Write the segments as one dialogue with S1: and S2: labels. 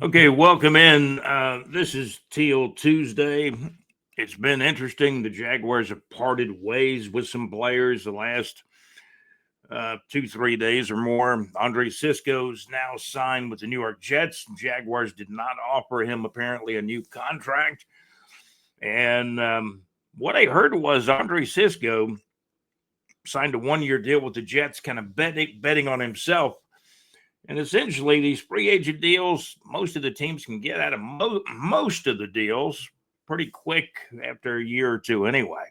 S1: Okay, welcome in. This is Teal Tuesday. It's been interesting. The Jaguars have parted ways with some players the last 2, 3 days or more. Andre Cisco's now signed with the New York Jets. Jaguars did not offer him apparently a new contract. And what I heard was Andre Cisco signed a 1 year deal with the Jets, kind of betting on himself. And essentially, these free agent deals, most of the teams can get out of most of the deals pretty quick after a year or two, anyway.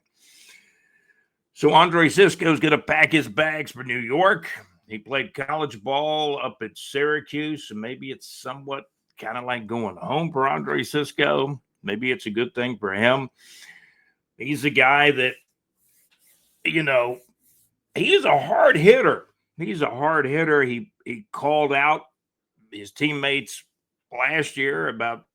S1: So Andre Cisco's going to pack his bags for New York. He played college ball up at Syracuse, so maybe it's somewhat kind of like going home for Andre Cisco. Maybe it's a good thing for him. He's a guy that, you know, he's a hard hitter. He's a hard hitter. He called out his teammates last year about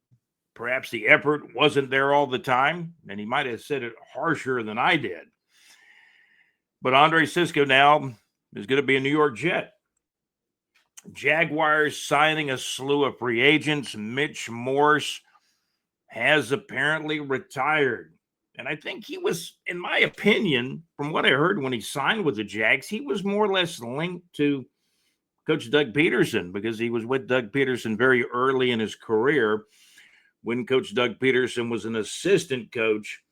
S1: perhaps the effort wasn't there all the time, and he might have said it harsher than I did. But Andre Cisco now is going to be a New York Jet. Jaguars signing a slew of free agents. Mitch Morse has apparently retired. And I think he was, in my opinion, from what I heard when he signed with the Jags, he was more or less linked to Coach Doug Peterson because he was with Doug Peterson very early in his career when Coach Doug Peterson was an assistant coach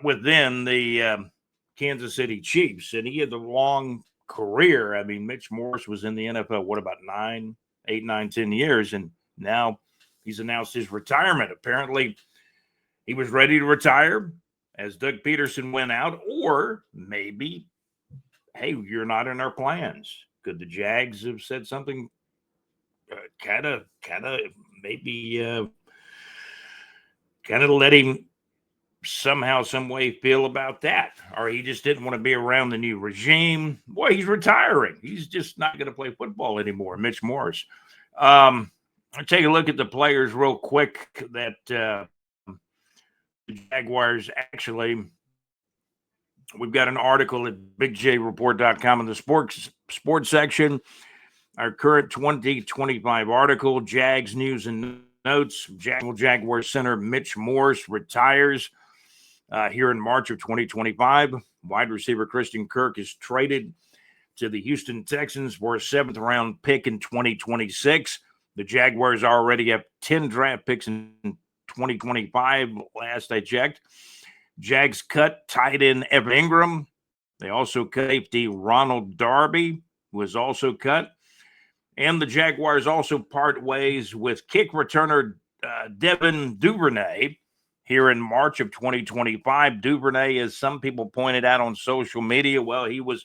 S1: within the Kansas City Chiefs. And he had a long career. I mean, Mitch Morse was in the NFL, what, about 10 years? And now he's announced his retirement. Apparently, he was ready to retire as Doug Peterson went out, or maybe, hey, you're not in our plans. Could the Jags have said something kind of maybe kind of let him somehow, some way feel about that? Or he just didn't want to be around the new regime. Boy, he's retiring. He's just not going to play football anymore, Mitch Morse. I'll take a look at the players real quick that the Jaguars actually, we've got an article at bigjreport.com in the sports section. Our current 2025 article, Jags news and notes. Jaguars center Mitch Morse retires here in March of 2025. Wide receiver Christian Kirk is traded to the Houston Texans for a 7th-round pick in 2026. The Jaguars already have 10 draft picks in 2025, last I checked. Jags cut tight end Evan Ingram. They also cut safety Ronald Darby, who was also cut. And the Jaguars also part ways with kick returner Devin Duvernay here in March of 2025. Duvernay, as some people pointed out on social media, well, he was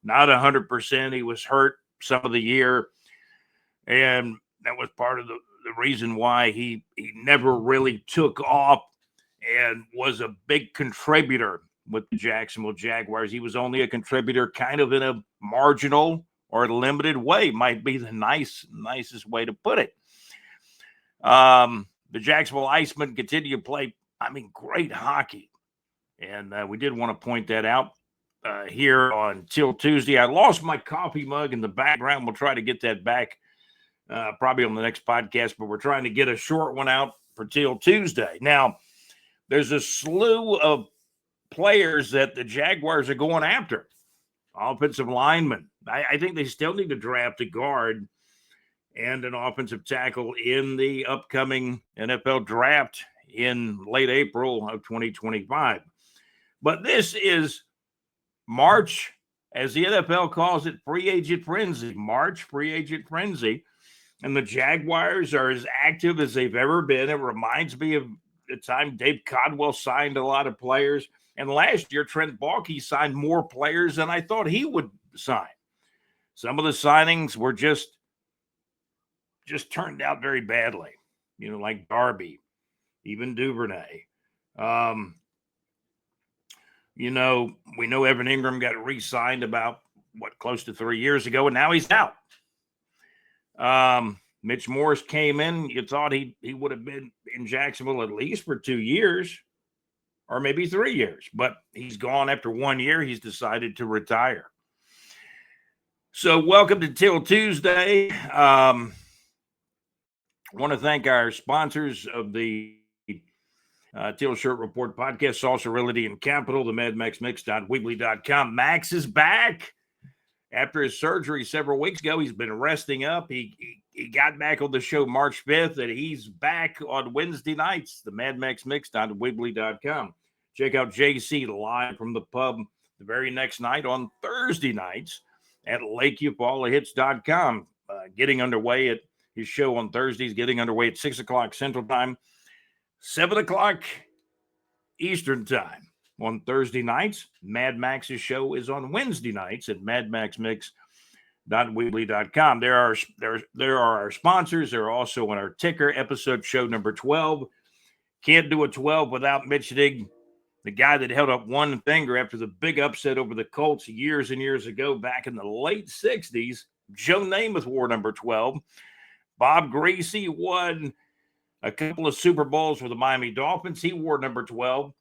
S1: not 100%. He was hurt some of the year. And that was part of the reason why he never really took off and was a big contributor with the Jacksonville Jaguars. He was only a contributor kind of in a marginal or limited way, might be the nicest way to put it. The Jacksonville Icemen continue to play, great hockey. And we did want to point that out here on Till Tuesday. I lost my coffee mug in the background. We'll try to get that back probably on the next podcast, but we're trying to get a short one out for Till Tuesday. Now, there's a slew of players that the Jaguars are going after. Offensive linemen. I think they still need to draft a guard and an offensive tackle in the upcoming NFL draft in late April of 2025. But this is March, as the NFL calls it, free agent frenzy. March free agent frenzy. And the Jaguars are as active as they've ever been. It reminds me of the time Dave Codwell signed a lot of players. And last year, Trent Baalke signed more players than I thought he would sign. Some of the signings were just turned out very badly, like Darby, even Duvernay. We know Evan Ingram got re-signed about, close to 3 years ago, and now he's out. Mitch Morse came in. You thought he would have been in Jacksonville at least for 2 years or maybe 3 years, but he's gone after 1 year. He's decided to retire. So welcome to Till Tuesday. I want to thank our sponsors of the Teal Shirt Report podcast, Salsa Realty and Capital, the MadMaxMix.weebly.com. Max is back after his surgery several weeks ago. He's been resting up. He got back on the show March 5th, and he's back on Wednesday nights, the MadMaxMix.weebly.com. Check out JC live from the pub the very next night on Thursday nights at LakeUpAllTheHits.com. Getting underway at his show on Thursdays, getting underway at 6 o'clock Central Time, 7 o'clock Eastern Time on Thursday nights. Mad Max's show is on Wednesday nights at MadMaxMix.weebly.com. There are our sponsors. They're also on our ticker, episode show number 12. Can't do a 12 without mentioning the guy that held up one finger after the big upset over the Colts years and years ago back in the late 60s. Joe Namath wore number 12. Bob Greasy won a couple of Super Bowls for the Miami Dolphins. He wore number 12.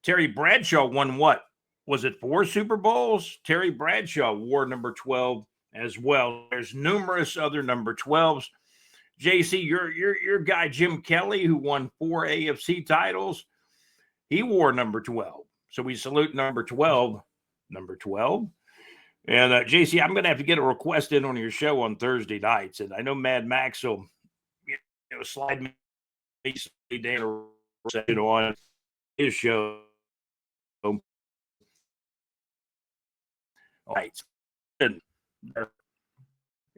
S1: Terry Bradshaw won what? Was it 4 Super Bowls? Terry Bradshaw wore number 12 as well. There's numerous other number 12s. JC, your guy Jim Kelly, who won 4 AFC titles, he wore number 12. So we salute number 12. Number 12. And JC, I'm going to have to get a request in on your show on Thursday nights. And I know Mad Max will slide me down on his show. All right. And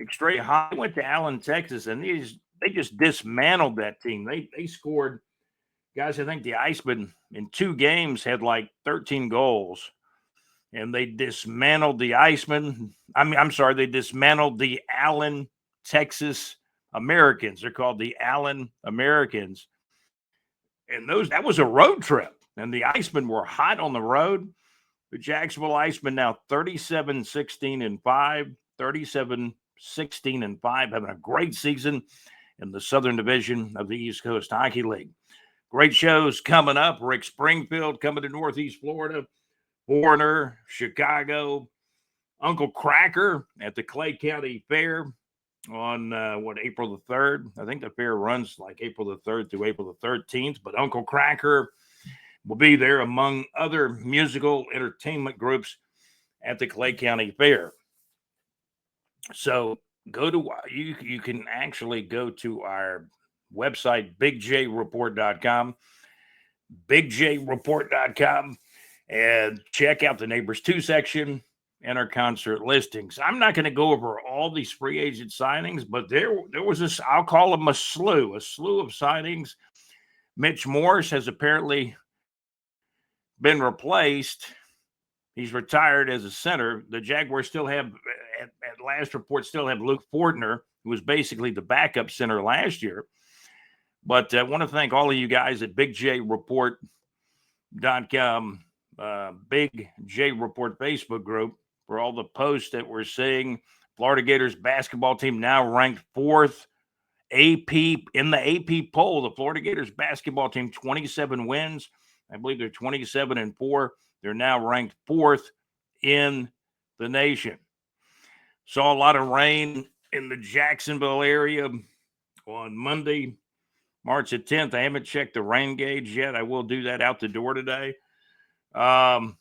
S1: extreme high. I went to Allen, Texas, and they just dismantled that team. They scored, guys. I think the Icemen in 2 games had like 13 goals. And they dismantled the Icemen. They dismantled the Allen, Texas Americans. They're called the Allen Americans. And that was a road trip. And the Icemen were hot on the road. The Jacksonville Icemen now 37-16-5, 37-16-5, having a great season in the Southern Division of the East Coast Hockey League. Great shows coming up. Rick Springfield coming to Northeast Florida. Foreigner, Chicago, Uncle Cracker at the Clay County Fair on April the 3rd. I think the fair runs like April the 3rd through April the 13th, but Uncle Cracker will be there among other musical entertainment groups at the Clay County Fair. So you can actually go to our website, bigjreport.com, bigjreport.com, and check out the Neighbors 2 section and our concert listings. I'm not going to go over all these free agent signings, but there was this, I'll call them a slew of signings. Mitch Morse has apparently been replaced. He's retired as a center. The Jaguars still have, at last report, Luke Fortner, who was basically the backup center last year. But I want to thank all of you guys at bigjreport.com, Big J Report Facebook group, for all the posts that we're seeing. Florida Gators basketball team now ranked 4th in the AP poll. The Florida Gators basketball team, 27 wins. I believe they're 27-4. They're now ranked 4th in the nation. Saw a lot of rain in the Jacksonville area on Monday, March the 10th. I haven't checked the rain gauge yet. I will do that out the door today. Some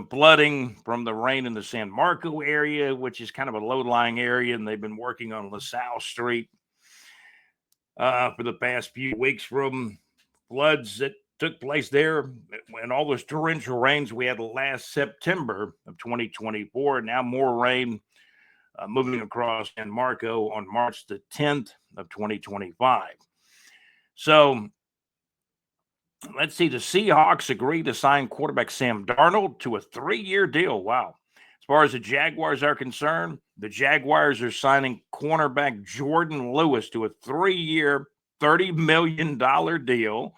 S1: flooding from the rain in the San Marco area, which is kind of a low-lying area, and they've been working on LaSalle Street for the past few weeks from floods that took place there and all those torrential rains we had last September of 2024. Now more rain moving across San Marco on March the 10th of 2025. So let's see. The Seahawks agreed to sign quarterback Sam Darnold to a 3-year deal. Wow. As far as the Jaguars are concerned, the Jaguars are signing cornerback Jordan Lewis to a 3-year, $30 million deal.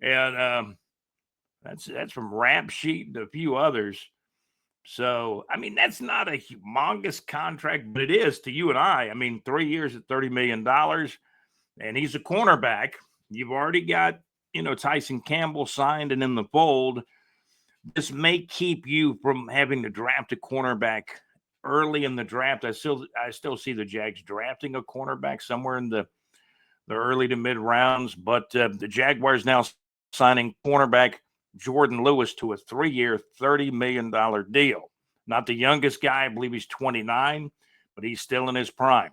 S1: And that's from Rap Sheet and a few others. So, I mean, that's not a humongous contract, but it is to you and I. I mean, 3 years at $30 million, and he's a cornerback. You've already got, Tyson Campbell signed and in the fold. This may keep you from having to draft a cornerback early in the draft. I still see the Jags drafting a cornerback somewhere in the the early to mid rounds. But the Jaguars now signing cornerback Jordan Lewis to a 3-year, $30 million deal. Not the youngest guy. I believe he's 29, but he's still in his prime.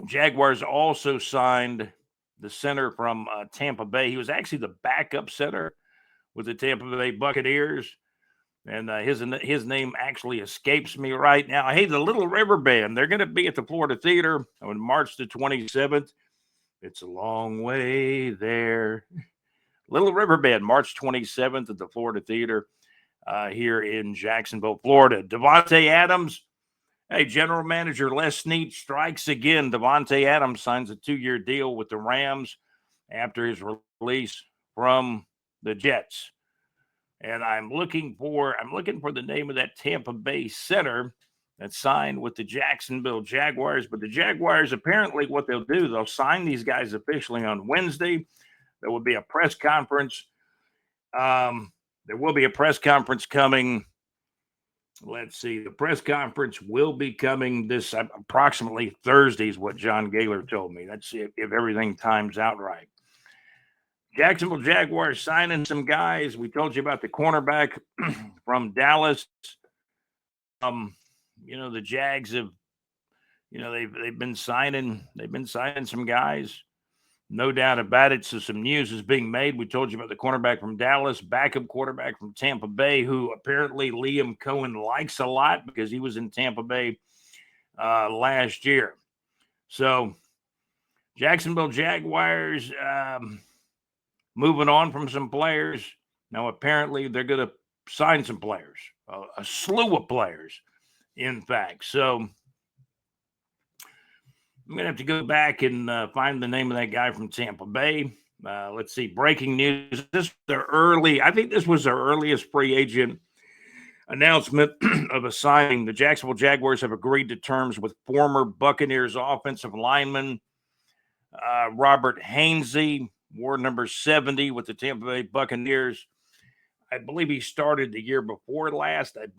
S1: Jaguars also signed the center from Tampa Bay. He was actually the backup center with the Tampa Bay Buccaneers. And his name actually escapes me right now. Hey, the Little River Band, they're going to be at the Florida Theater on March the 27th. It's a long way there. Little River Band, March 27th at the Florida Theater here in Jacksonville, Florida. Devontae Adams, hey, General Manager Les Snead strikes again. Devontae Adams signs a 2-year deal with the Rams after his release from the Jets. And I'm looking for the name of that Tampa Bay center that signed with the Jacksonville Jaguars. But the Jaguars, apparently what they'll do, they'll sign these guys officially on Wednesday. There will be a press conference. There will be a press conference coming. Let's see. The press conference will be coming this approximately Thursday is what John Gaylor told me. Let's see if everything times out right. Jacksonville Jaguars signing some guys. We told you about the cornerback from Dallas. The Jags have, they've been signing some guys. No doubt about it. So some news is being made. We told you about the cornerback from Dallas, backup quarterback from Tampa Bay, who apparently Liam Cohen likes a lot because he was in Tampa Bay last year. So Jacksonville Jaguars, moving on from some players. Now, apparently, they're going to sign some players, a slew of players, in fact. So I'm going to have to go back and find the name of that guy from Tampa Bay. Let's see. Breaking news. I think this was their earliest free agent announcement of a signing. The Jacksonville Jaguars have agreed to terms with former Buccaneers offensive lineman Robert Hainsey, wore number 70 with the Tampa Bay Buccaneers. I believe he started the year before last, and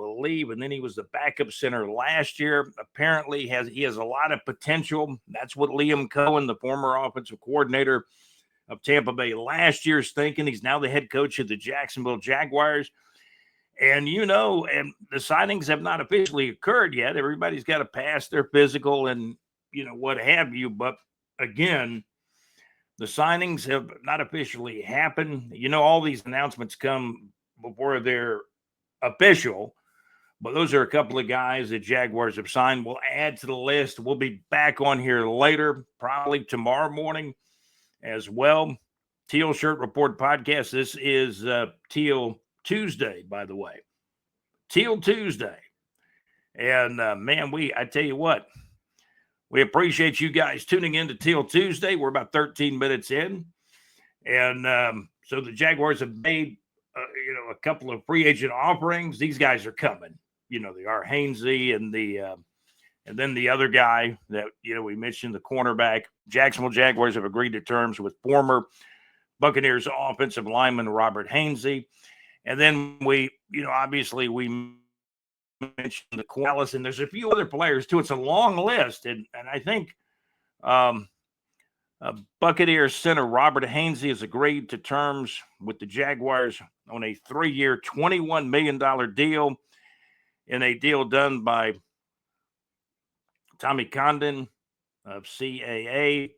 S1: then he was the backup center last year. Apparently, he has a lot of potential. That's what Liam Cohen, the former offensive coordinator of Tampa Bay last year, is thinking. He's now the head coach of the Jacksonville Jaguars. And, and the signings have not officially occurred yet. Everybody's got to pass their physical and, what have you. But, again, the signings have not officially happened. All these announcements come before they're official, but those are a couple of guys that Jaguars have signed. We'll add to the list. We'll be back on here later, probably tomorrow morning as well. Teal Shirt Report Podcast. This is Teal Tuesday, by the way. Teal Tuesday. And, I tell you what, we appreciate you guys tuning in to Teal Tuesday. We're about 13 minutes in. And so the Jaguars have made, a couple of free agent offerings. These guys are coming. They are Hainsey and then the other guy that, we mentioned, the cornerback. Jacksonville Jaguars have agreed to terms with former Buccaneers offensive lineman Robert Hainsey. And then obviously we mentioned the Dallas, and there's a few other players too. It's a long list, and I think Buccaneers center Robert Hainsey has agreed to terms with the Jaguars on a 3-year, $21 million deal in a deal done by Tommy Condon of CAA.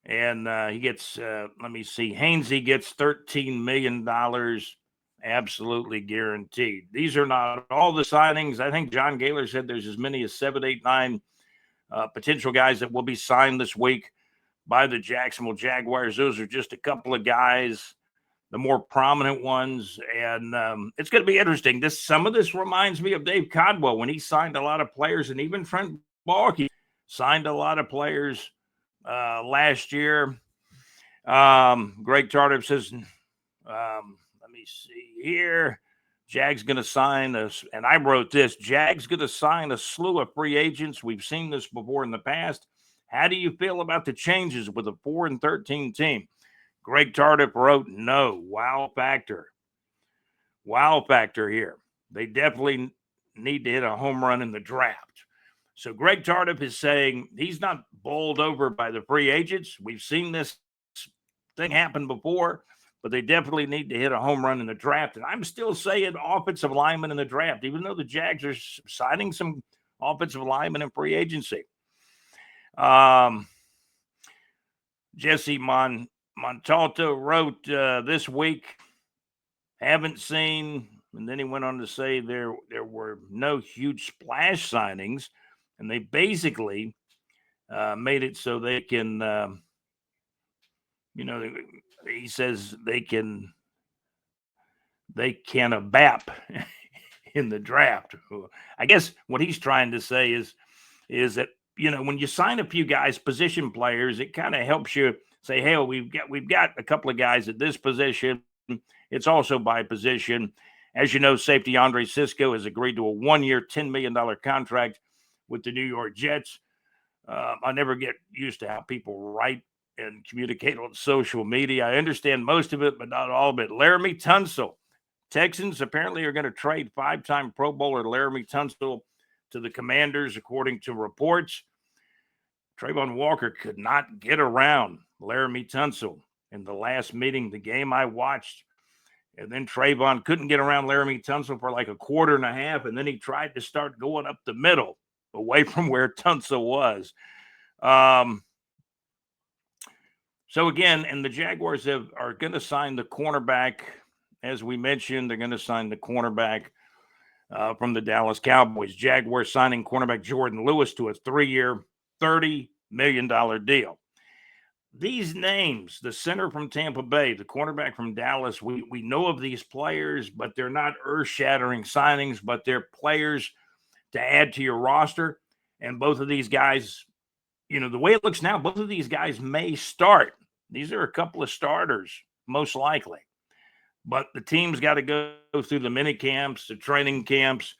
S1: And he gets, Hainsey gets $13 million absolutely guaranteed. These are not all the signings. I think John Gaylor said there's as many as 7, 8, 9 potential guys that will be signed this week by the Jacksonville Jaguars. Those are just a couple of guys, the more prominent ones. And it's going to be interesting. Some of this reminds me of Dave Codwell when he signed a lot of players, and even Trent Baalke signed a lot of players last year. Greg Tardif says, let me see here. Jag's going to sign us, and I wrote this. Jag's going to sign a slew of free agents. We've seen this before in the past. How do you feel about the changes with a 4-13 team? Greg Tardif wrote, no. Wow factor. Wow factor here. They definitely need to hit a home run in the draft. So Greg Tardif is saying he's not bowled over by the free agents. We've seen this thing happen before, but they definitely need to hit a home run in the draft. And I'm still saying offensive lineman in the draft, even though the Jags are signing some offensive linemen in free agency. Jesse Montalto wrote this week, haven't seen, and then he went on to say there were no huge splash signings, and they basically made it so they can, he says they can BAP in the draft. I guess what he's trying to say is that, when you sign a few guys, position players, it kind of helps you say, hey, we've got a couple of guys at this position. It's also by position. As you know, safety Andre Cisco has agreed to a 1-year, $10 million contract with the New York Jets. I never get used to how people write and communicate on social media. I understand most of it, but not all of it. Laramie Tunsil. Texans apparently are going to trade 5-time Pro Bowler Laramie Tunsil to the Commanders, according to reports. Trayvon Walker could not get around Laramie Tunsil in the last meeting, the game I watched. And then Trayvon couldn't get around Laramie Tunsil for like a quarter and a half, and then he tried to start going up the middle, away from where Tunsil was. So again, and the Jaguars are going to sign the cornerback. As we mentioned, they're going to sign the cornerback from the Dallas Cowboys. Jaguars signing cornerback Jordan Lewis to a 3-year, $30 million deal. These names, the center from Tampa Bay, the cornerback from Dallas, we know of these players, but they're not earth-shattering signings, but they're players to add to your roster. And both of these guys, the way it looks now, both of these guys may start. These are a couple of starters, most likely. But the team's got to go through the mini camps, the training camps,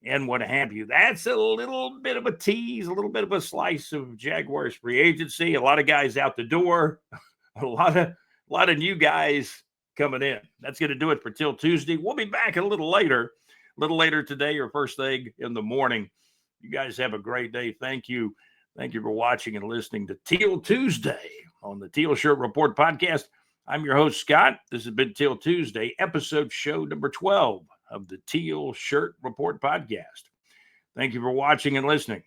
S1: and what have you. That's a little bit of a tease, a little bit of a slice of Jaguars free agency. A lot of guys out the door, a lot of new guys coming in. That's going to do it for Till Tuesday. We'll be back a little later today or first thing in the morning. You guys have a great day. Thank you. Thank you for watching and listening to Teal Tuesday on the Teal Shirt Report podcast. I'm your host, Scott. This has been Teal Tuesday, show number 12 of the Teal Shirt Report podcast. Thank you for watching and listening.